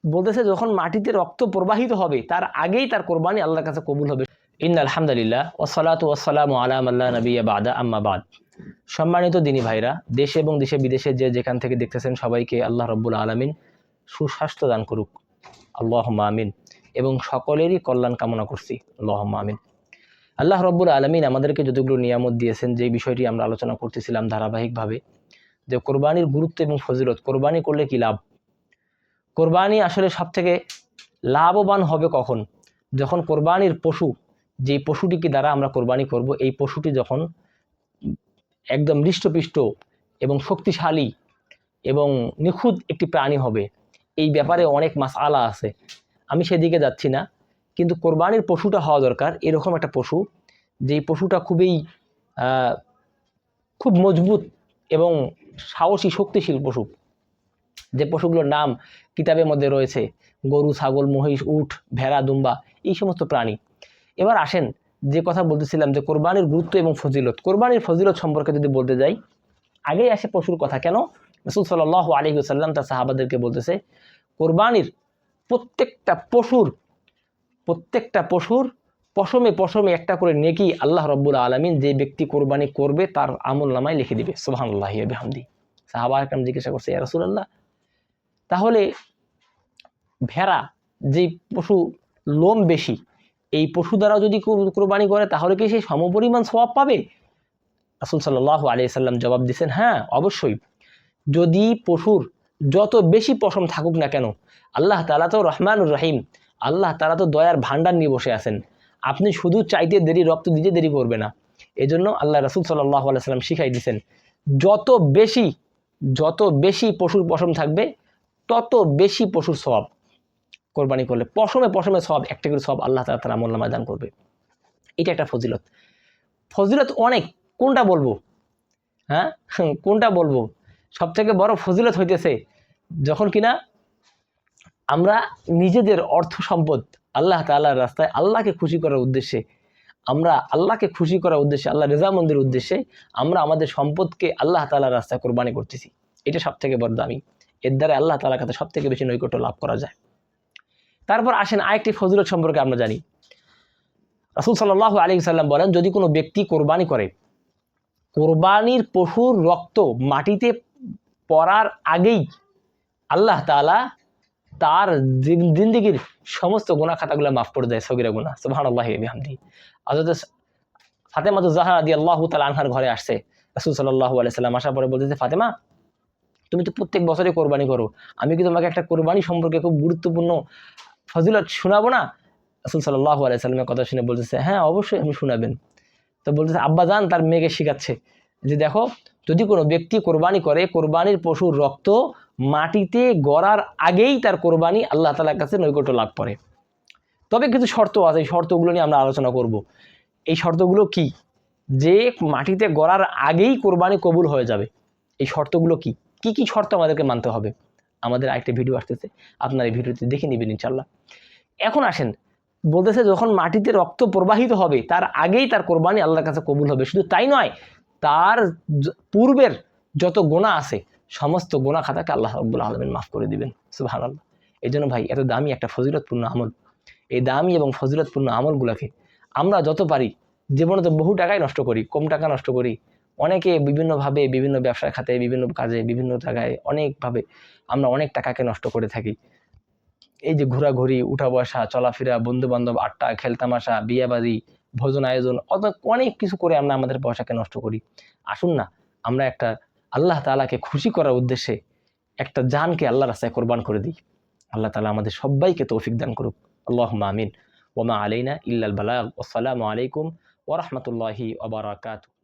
বলতেছে যখন মাটিতে রক্ত প্রবাহিত হবে তার আগেই তার কোরবানি আল্লাহর কাছে কবুল হবে। ইন্নাল হামদুলিল্লাহ ওয়াসসালাতু ওয়াসসালামু আলা মান লা নাবিয়্যা বা'দা আম্মা বাদ। সম্মানিত দিনী ভাইরা, দেশে এবং দেশে বিদেশে যে যেখান থেকে দেখতেছেন সবাইকে আল্লাহ রাব্বুল আলামিন সুস্বাস্থ্য দান করুক, আল্লাহুম্মা আমিন। এবং সকলেরই কল্যাণ কামনা করছি, আল্লাহুম্মা আমিন। আল্লাহ রাব্বুল আলামিন আমাদেরকে যতগুলো নিয়ামত দিয়েছেন, যে বিষয়টি আমরা আলোচনা করতেছিলাম ধারাবাহিকভাবে, যে কোরবানির গুরুত্ব এবং ফজিলত, কোরবানি করলে কি লাভ। কোরবানি আসলে সবথেকে লাভবান হবে কখন, যখন কোরবানির পশু, যে পশুটিকে দ্বারা আমরা কোরবানি করব, এই পশুটি যখন একদম হৃষ্টপুষ্ট এবং শক্তিশালী এবং নিখুঁত একটি প্রাণী হবে। এই ব্যাপারে অনেক মাসআলা আছে, আমি সেদিকে যাচ্ছি না। কিন্তু কোরবানির পশুটা হওয়া দরকার এরকম একটা পশু, যেই পশুটা খুব মজবুত এবং সাহসী শক্তিশীল পশু, যে পশুগুলোর নাম কিতাবের মধ্যে রয়েছে, গরু, ছাগল, মহিষ, উট, ভেড়া, দুম্বা, এই সমস্ত প্রাণী। এবার আসেন যে কথা বলতেছিলাম, যে কোরবানির গুরুত্ব এবং ফজিলত। কোরবানির ফজিলত সম্পর্কে যদি বলতে যাই, আগেই আসে পশুর কথা। কেন? রাসূল সাল্লাল্লাহু আলাইহি ওয়াসাল্লাম তার সাহাবাদেরকে বলতেছে, কোরবানির প্রত্যেকটা পশুর পশমে পশমে একটা করে নেকি আল্লাহ রাব্বুল আলামিন যে ব্যক্তি কোরবানি করবে তার আমলনামায় লিখে দিবে। সুবহানাল্লাহি ওয়া বিহামদি। সাহাবায়ে কেরাম জিজ্ঞাসা করছে, ইয়া রাসূলুল্লাহ, তাহলে ভেড়া, যে পশু লোম বেশি, এই পশু দ্বারা যদি কোরবানি করে তাহলে কি সেই সমপরিমাণ সওয়াব পাবে? রাসূল সাল্লাল্লাহু আলাইহি সাল্লাম জবাব দিয়েছেন, হ্যাঁ অবশ্যই। যদি পশুর যত বেশি পশম থাকুক না কেন, আল্লাহ তাআলা তো রহমানুর রহিম, আল্লাহ তাআলা তো দয়ার ভান্ডার নিয়ে বসে আছেন। আপনি শুধু চাইতে দেরি, রক্ত দিতে দেরি করবে না। এজন্য আল্লাহ রাসূল সাল্লাল্লাহু আলাইহি সাল্লাম শিখাই দিয়েছেন, যত বেশি পশুর পশম থাকবে তত বেশি পশুর সওয়াব কোরবানি করলে। পশমে পশমে সওয়াব, একটা করে সওয়াব আল্লাহ তাআলা তার আমলনামায় দান করবে। এটা একটা ফজিলত। ফজিলত অনেক, কোনটা বলবো? হ্যাঁ, কোনটা বলবো? সবথেকে বড় ফজিলত হইতেছে যখন কিনা আমরা নিজেদের অর্থ সম্পদ আল্লাহ তাআলার রাস্তায়, আল্লাহকে খুশি করার উদ্দেশ্যে, আল্লাহ রেজামন্দির উদ্দেশ্যে আমরা আমাদের সম্পদকে আল্লাহ তাআলার রাস্তায় কোরবানি করতেছি। এটা সবথেকে বড় দামি। এর দ্বারা আল্লাহ তাআলার কাছে সবথেকে বেশি নৈকট্য লাভ করা যায়। তারপর আসেন আরেকটি ফজিলত সম্পর্কে আমরা জানি। রাসূল সাল্লাল্লাহু আলাইহি সাল্লাম বলেন, যদি কোনো ব্যক্তি কোরবানি করে, কোরবানির পশুর রক্ত মাটিতে পড়ার আগেই আল্লাহ তাআলা তার জিন্দেগীর সমস্ত গুনাহ খাতাগুলো মাফ করে দেয়, সগীরা গুনাহ। সুবহানাল্লাহি ওয়া বিহামদিহি। হযরত ফাতেমাতুজ জাহরা রাদিয়াল্লাহু তাআলা আনহার ঘরে আসছে রাসূল সাল্লাল্লাহু আলাইহি সাল্লাম। আসার পরে বলতেছে, ফাতেমা, তুমি তো প্রত্যেক বছরে কোরবানি করো, আমি কি তোমাকে একটা কোরবানি সম্পর্কে খুব গুরুত্বপূর্ণ ফজিলত শোনাবো না? রাসূল সাল্লাল্লাহু আলাইহি সাল্লামের কথা শুনে বলতেছে, হ্যাঁ অবশ্যই আপনি শোনাবেন। তো বলতেছে, আব্বাজান তার মেয়েকে শিখাচ্ছে যে দেখো, যদি কোনো ব্যক্তি কোরবানি করে, কোরবানির পশুর রক্ত মাটিতে গড়ার আগেই তার কোরবানি আল্লাহ তাআলার কাছে নৈকট্য লাভ করে। তবে কিছু শর্ত আছে, এই শর্তগুলো নিয়ে আমরা আলোচনা করব। এই শর্তগুলো কি? যে মাটিতে গড়ার আগেই কোরবানি কবুল হয়ে যাবে। এই শর্তগুলো কি কি কি শর্ত আমাদেরকে মানতে হবে? আমাদের আরেকটা ভিডিও আসতেছে, আপনার এই ভিডিওতে দেখে নেবেন ইনশাআল্লাহ। এখন আসেন, বলতেছে যখন মাটিতে রক্ত প্রবাহিত হবে তার আগেই তার কোরবানি আল্লাহর কাছে কবুল হবে। শুধু তাই নয়, তার পূর্বের যত গুনাহ আছে সমস্ত গুনাহ খাতাকে আল্লাহ রাব্বুল আলামিন মাফ করে দিবেন। সুবহানাল্লাহ। এই জন্য ভাই, এত দামি একটা ফজিলতপূর্ণ আমল, এই দামি এবং ফজিলতপূর্ণ আমলগুলোকে আমরা যত পারি, জীবনে তো বহু টাকাই নষ্ট করি, কম টাকা নষ্ট করি। অনেকে বিভিন্নভাবে, বিভিন্ন ব্যবসার খাতে, বিভিন্ন কাজে, বিভিন্ন জায়গায় অনেকভাবে আমরা অনেক টাকাকে নষ্ট করে থাকি। এই যে ঘোরাঘুরি, উঠা বসা, চলাফেরা, বন্ধু বান্ধব, আড্ডা, খেলতামাশা, বিয়েবাড়ি, ভোজন আয়োজন, অনেক কিছু করে আমরা আমাদের পয়সাকে নষ্ট করি। আসুন না, আমরা একটা আল্লাহ তাআলাকে খুশি করার উদ্দেশ্যে একটা জানকে আল্লাহর রাস্তায় কোরবান করে দিই। আল্লাহ তাআলা আমাদের সবাইকে তৌফিক দান করুক। আল্লাহুম্মা আমিন। ওয়া মা আলাইনা ইল্লাল বালাগ। আসসালামু আলাইকুম ওয়া রাহমাতুল্লাহি ওয়া বারাকাতুহু।